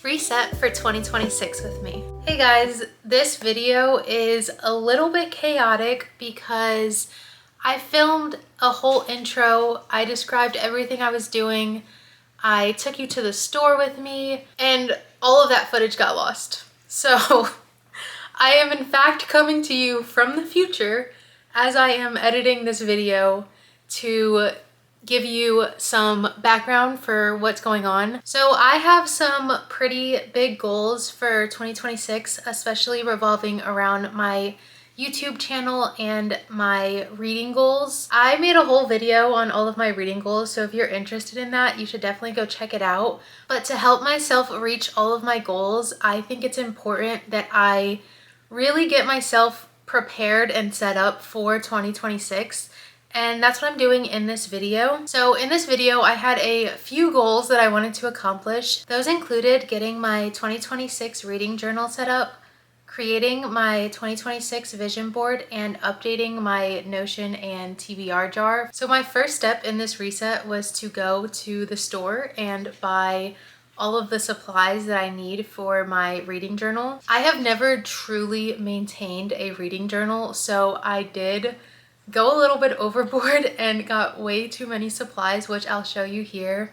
Reset for 2026 with me. Hey guys, this video is a little bit chaotic because I filmed a whole intro. I described everything I was doing. I took you to the store with me and all of that footage got lost. So I am in fact coming to you from the future as I am editing this video to give you some background for what's going on. So I have some pretty big goals for 2026, especially revolving around my YouTube channel and my reading goals. I made a whole video on all of my reading goals, so if you're interested in that, you should definitely go check it out. But to help myself reach all of my goals, I think it's important that I really get myself prepared and set up for 2026. And that's what I'm doing in this video. So in this video, I had a few goals that I wanted to accomplish. Those included getting my 2026 reading journal set up, creating my 2026 vision board, and updating my Notion and TBR jar. So my first step in this reset was to go to the store and buy all of the supplies that I need for my reading journal. I have never truly maintained a reading journal, so I did go a little bit overboard and got way too many supplies, which I'll show you here.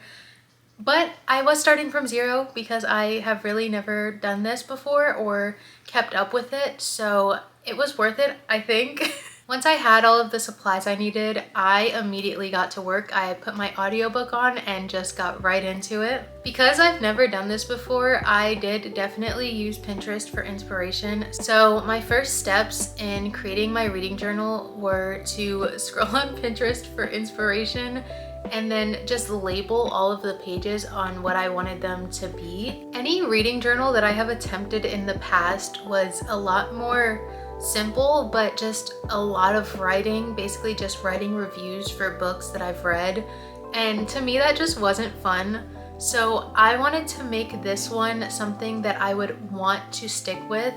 But I was starting from zero because I have really never done this before or kept up with it, so it was worth it, I think. Once I had all of the supplies I needed, I immediately got to work. I put my audiobook on and just got right into it. Because I've never done this before, I did definitely use Pinterest for inspiration. So my first steps in creating my reading journal were to scroll on Pinterest for inspiration and then just label all of the pages on what I wanted them to be. Any reading journal that I have attempted in the past was a lot more simple, but just a lot of writing, basically just writing reviews for books that I've read. And to me, that just wasn't fun. So I wanted to make this one something that I would want to stick with.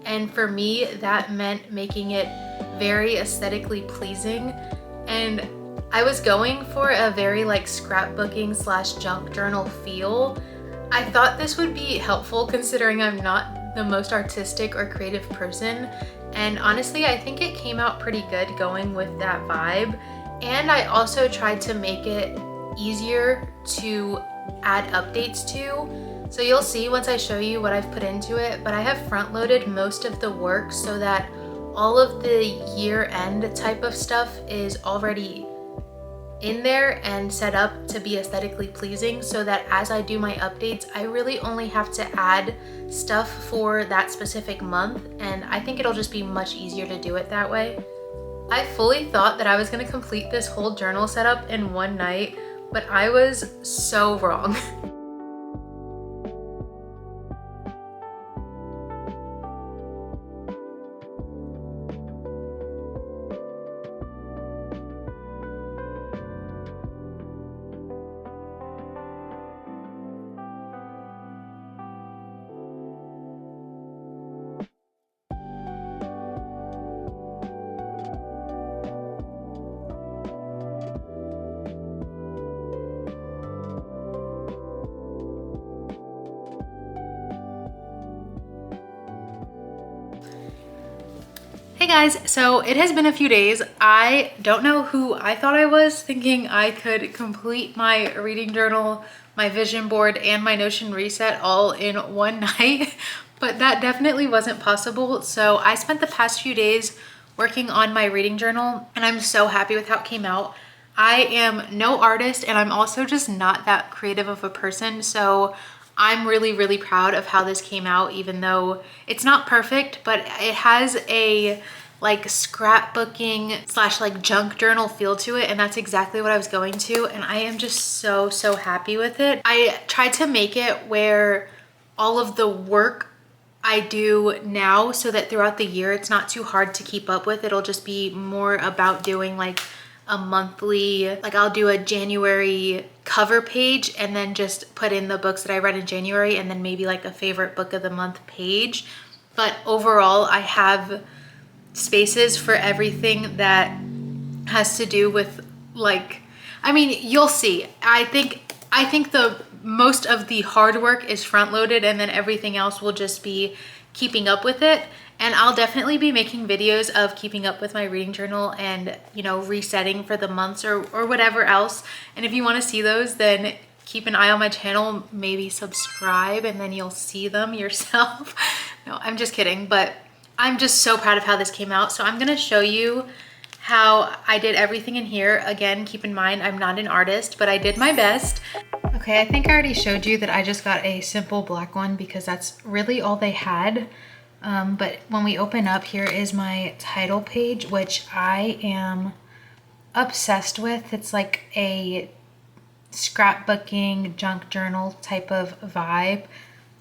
And for me, that meant making it very aesthetically pleasing. And I was going for a very like scrapbooking / junk journal feel. I thought this would be helpful considering I'm not the most artistic or creative person. And honestly, I think it came out pretty good going with that vibe. And I also tried to make it easier to add updates to. So you'll see once I show you what I've put into it, but I have front loaded most of the work so that all of the year end type of stuff is already in there and set up to be aesthetically pleasing, so that as I do my updates, I really only have to add stuff for that specific month, and I think it'll just be much easier to do it that way. I fully thought that I was going to complete this whole journal setup in one night, but I was so wrong. Hey guys, so it has been a few days. I don't know who I thought I was, thinking I could complete my reading journal, my vision board, and my Notion reset all in one night, but that definitely wasn't possible. So I spent the past few days working on my reading journal, and I'm so happy with how it came out. I am no artist, and I'm also just not that creative of a person, so I'm really proud of how this came out, even though it's not perfect, but it has a like scrapbooking / like junk journal feel to it, and that's exactly what I was going to, and I am just so happy with it. I tried to make it where all of the work I do now, so that throughout the year it's not too hard to keep up with. It'll just be more about doing like a monthly, like I'll do a January cover page and then just put in the books that I read in January, and then maybe like a favorite book of the month page. But overall, I have spaces for everything that has to do with like, I mean, you'll see. I think the most of the hard work is front loaded, and then everything else will just be keeping up with it. And I'll definitely be making videos of keeping up with my reading journal and, you know, resetting for the months or whatever else. And if you want to see those, then keep an eye on my channel, maybe subscribe, and then you'll see them yourself. No, I'm just kidding, but I'm just so proud of how this came out. So I'm gonna show you how I did everything in here. Again, keep in mind, I'm not an artist, but I did my best. Okay, I think I already showed you that I just got a simple black one because that's really all they had. But when we open up, here is my title page, which I am obsessed with. It's like a scrapbooking junk journal type of vibe.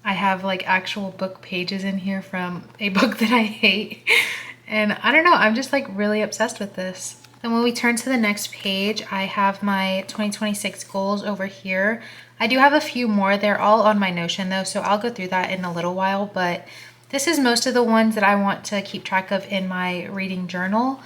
I have like actual book pages in here from a book that I hate. And I don't know, I'm just like really obsessed with this. And when we turn to the next page, I have my 2026 goals over here. I do have a few more. They're all on my Notion though, so I'll go through that in a little while, but this is most of the ones that I want to keep track of in my reading journal.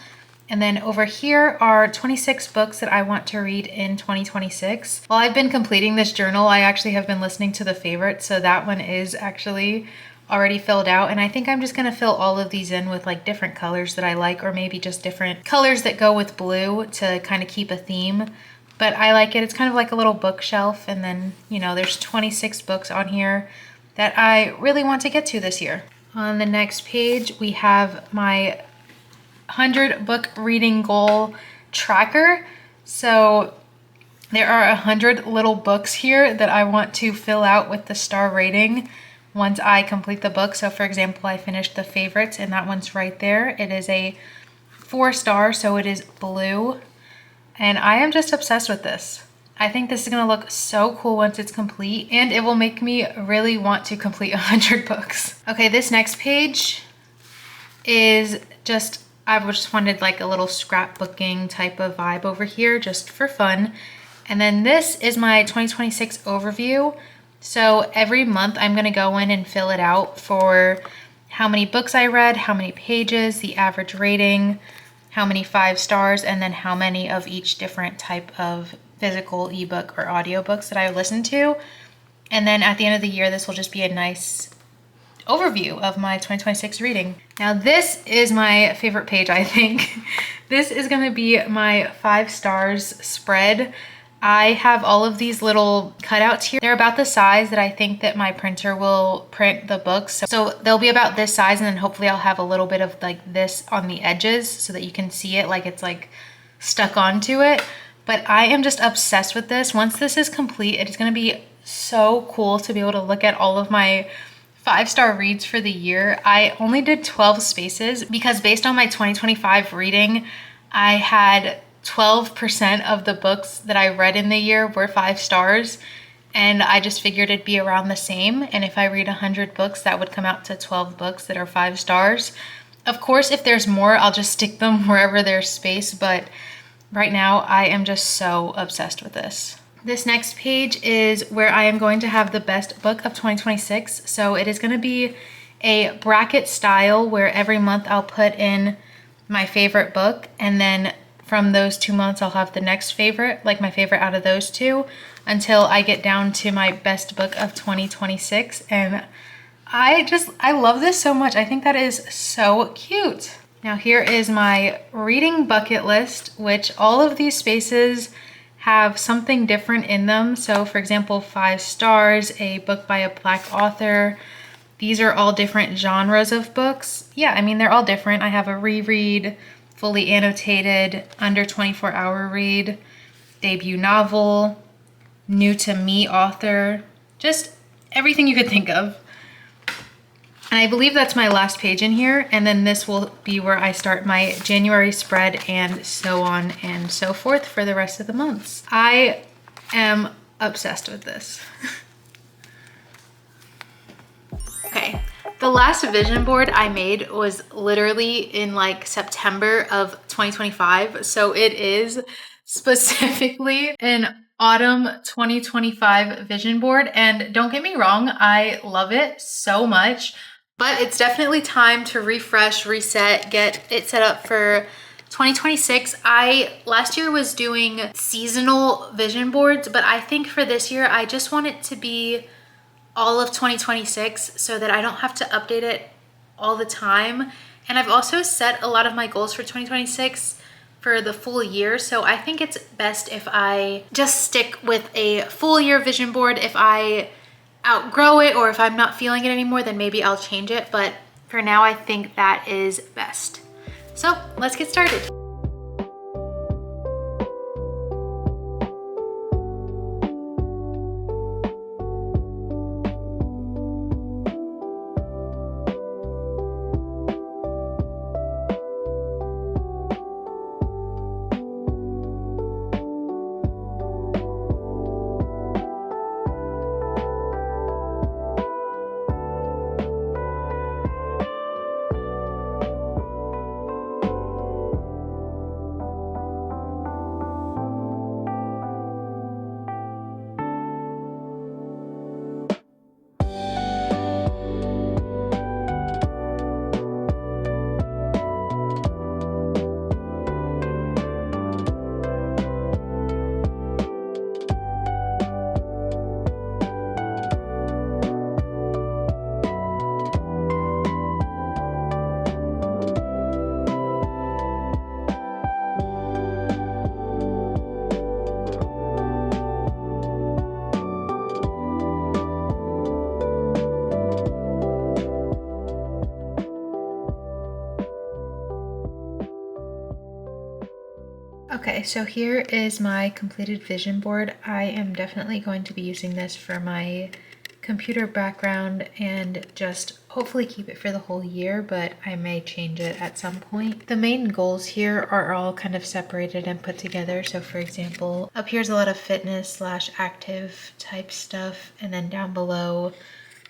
And then over here are 26 books that I want to read in 2026. While I've been completing this journal, I actually have been listening to the favorites, so that one is actually already filled out. And I think I'm just gonna fill all of these in with like different colors that I like, or maybe just different colors that go with blue to kind of keep a theme. But I like it. It's kind of like a little bookshelf. And then, you know, there's 26 books on here that I really want to get to this year. On the next page, we have my 100 book reading goal tracker. So there are 100 little books here that I want to fill out with the star rating once I complete the book. So for example, I finished the favorites and that one's right there. It is a 4-star, so it is blue. And I am just obsessed with this. I think this is gonna look so cool once it's complete, and it will make me really want to complete 100 books. Okay, this next page is just, I just wanted like a little scrapbooking type of vibe over here just for fun. And then this is my 2026 overview. So every month I'm gonna go in and fill it out for how many books I read, how many pages, the average rating, how many 5 stars, and then how many of each different type of physical ebook or audiobooks that I listened to. And then at the end of the year, this will just be a nice overview of my 2026 reading. Now this is my favorite page, I think. This is gonna be my 5 stars spread. I have all of these little cutouts here. They're about the size that I think that my printer will print the books. So they'll be about this size, and then hopefully I'll have a little bit of like this on the edges so that you can see it like it's like stuck onto it. But I am just obsessed with this. Once this is complete, it is gonna be so cool to be able to look at all of my 5-star reads for the year. I only did 12 spaces because based on my 2025 reading, I had 12% of the books that I read in the year were 5 stars. And I just figured it'd be around the same. And if I read 100 books, that would come out to 12 books that are 5 stars. Of course, if there's more, I'll just stick them wherever there's space. But right now, I am just so obsessed with this. This next page is where I am going to have the best book of 2026. So it is going to be a bracket style where every month I'll put in my favorite book, and then from those 2 months I'll have the next favorite, like my favorite out of those 2, until I get down to my best book of 2026. And I love this so much. I think that is so cute. Now here is my reading bucket list, which all of these spaces have something different in them. So for example, 5 stars, a book by a Black author. These are all different genres of books. Yeah, I mean, they're all different. I have a reread, fully annotated, under 24-hour read, debut novel, new to me author, just everything you could think of. And I believe that's my last page in here. And then this will be where I start my January spread and so on and so forth for the rest of the months. I am obsessed with this. Okay, the last vision board I made was literally in like September of 2025. So it is specifically an autumn 2025 vision board. And don't get me wrong, I love it so much. But it's definitely time to refresh, reset, get it set up for 2026, last year was doing seasonal vision boards, but I think for this year, I just want it to be all of 2026 so that I don't have to update it all the time. And I've also set a lot of my goals for 2026 for the full year. So I think it's best if I just stick with a full year vision board. If I outgrow it or if I'm not feeling it anymore, then maybe I'll change it. But for now, I think that is best. So let's get started. Okay, so here is my completed vision board. I am definitely going to be using this for my computer background and just hopefully keep it for the whole year, but I may change it at some point. The main goals here are all kind of separated and put together. So for example, up here's a lot of fitness slash active type stuff, and then down below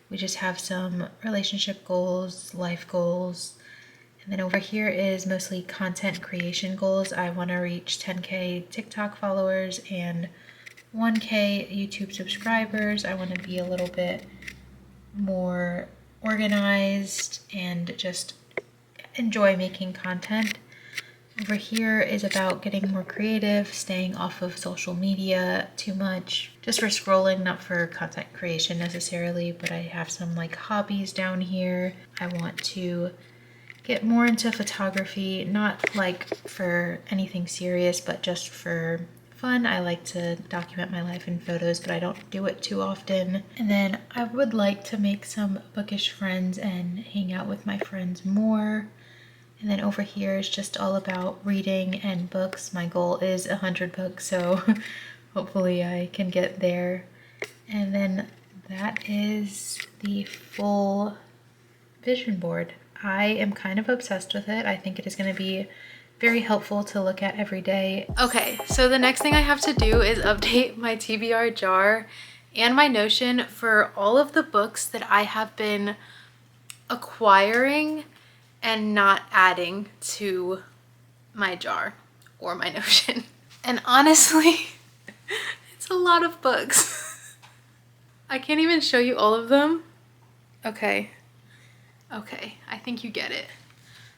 we just have some relationship goals, life goals. And then over here is mostly content creation goals. I want to reach 10K TikTok followers and 1K YouTube subscribers. I want to be a little bit more organized and just enjoy making content. Over here is about getting more creative, staying off of social media too much, just for scrolling, not for content creation necessarily, but I have some like hobbies down here. I want to get more into photography, not like for anything serious, but just for fun. I like to document my life in photos, but I don't do it too often. And then I would like to make some bookish friends and hang out with my friends more. And then over here is just all about reading and books. My goal is 100 books, so hopefully I can get there. And then that is the full vision board. I am kind of obsessed with it. I think it is going to be very helpful to look at every day. Okay, so the next thing I have to do is update my TBR jar and my Notion for all of the books that I have been acquiring and not adding to my jar or my Notion. And honestly, it's a lot of books. I can't even show you all of them. Okay, I think you get it.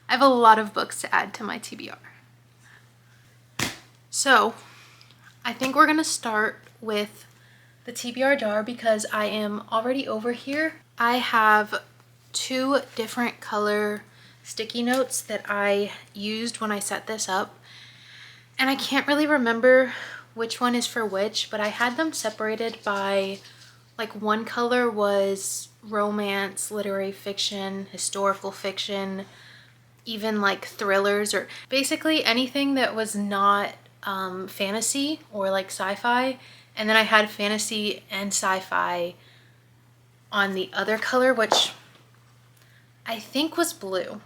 I have a lot of books to add to my TBR. So I think we're gonna start with the TBR jar because I am already over here. I have 2 different color sticky notes that I used when I set this up, and I can't really remember which one is for which, but I had them separated by, like, one color was romance, literary fiction, historical fiction, even like thrillers, or basically anything that was not fantasy or like sci-fi. And then I had fantasy and sci-fi on the other color, which I think was blue,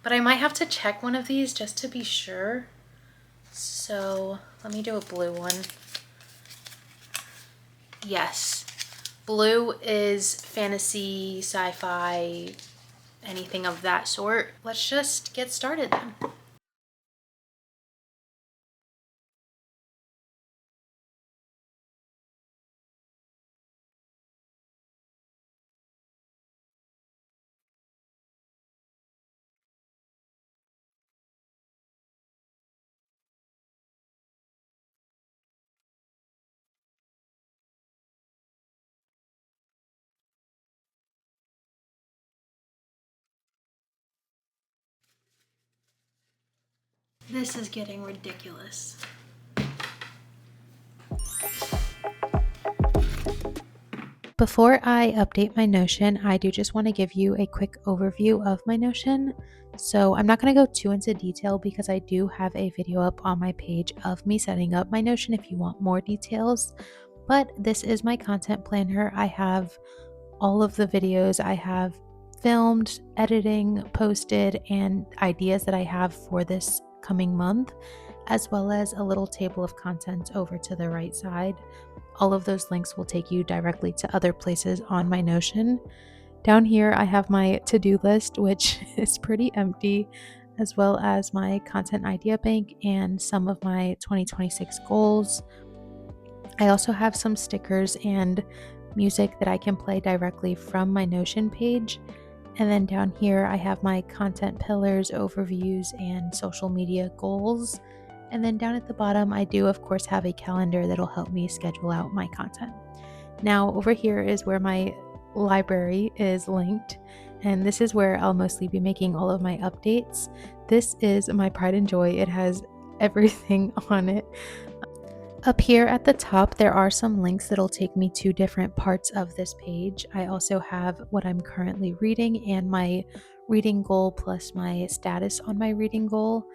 but I might have to check one of these just to be sure. So let me do a blue one. Yes, blue is fantasy, sci-fi, anything of that sort. Let's just get started then. This is getting ridiculous. Before I update my Notion, I do just want to give you a quick overview of my Notion. So I'm not going to go too into detail because I do have a video up on my page of me setting up my Notion if you want more details. But this is my content planner. I have all of the videos I have filmed, editing, posted, and ideas that I have for this coming month, as well as a little table of contents over to the right side. All of those links will take you directly to other places on my Notion. Down here, I have my to-do list, which is pretty empty, as well as my content idea bank and some of my 2026 goals. I also have some stickers and music that I can play directly from my Notion page. And then down here, I have my content pillars, overviews, and social media goals. And then down at the bottom, I do, of course, have a calendar that'll help me schedule out my content. Now, over here is where my library is linked, and this is where I'll mostly be making all of my updates. This is my pride and joy. It has everything on it. Up here at the top, there are some links that'll take me to different parts of this page. I also have what I'm currently reading and my reading goal plus my status on my reading goal.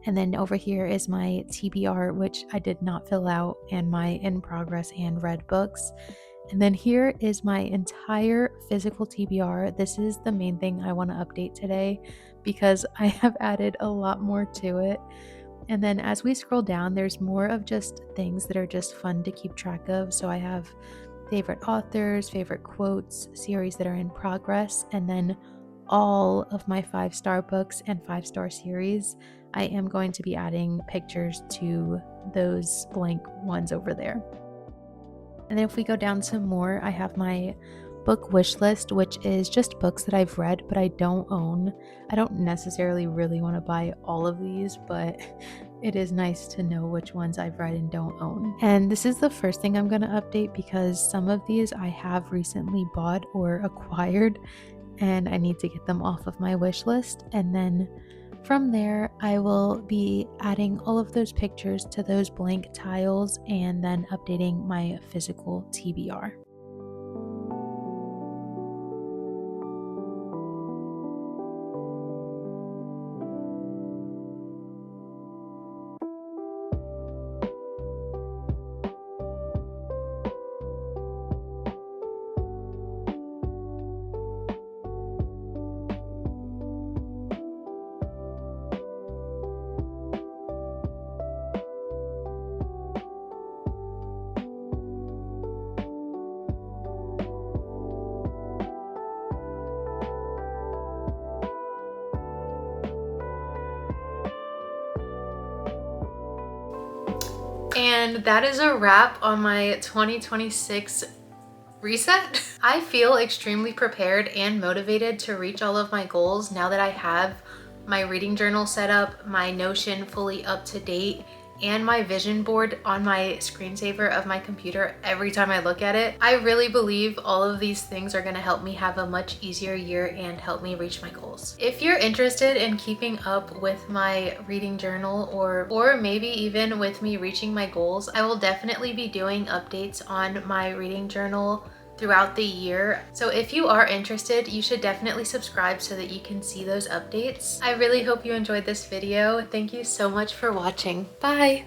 And then over here is my TBR, which I did not fill out, and my in progress and read books. And then here is my entire physical TBR. This is the main thing I want to update today because I have added a lot more to it. And then as we scroll down, there's more of just things that are just fun to keep track of. So I have favorite authors, favorite quotes, series that are in progress, and then all of my 5-star books and 5-star series. I am going to be adding pictures to those blank ones over there. And then if we go down some more, I have my book wish list, which is just books that I've read but I don't own. I don't necessarily really want to buy all of these, but it is nice to know which ones I've read and don't own. And this is the first thing I'm going to update because some of these I have recently bought or acquired and I need to get them off of my wish list. And then from there, I will be adding all of those pictures to those blank tiles and then updating my physical TBR. And that is a wrap on my 2026 reset. I feel extremely prepared and motivated to reach all of my goals now that I have my reading journal set up, my Notion fully up to date, and my vision board on my screensaver of my computer every time I look at it. I really believe all of these things are gonna help me have a much easier year and help me reach my goals. If you're interested in keeping up with my reading journal or maybe even with me reaching my goals, I will definitely be doing updates on my reading journal throughout the year. So if you are interested, you should definitely subscribe so that you can see those updates. I really hope you enjoyed this video. Thank you so much for watching. Bye!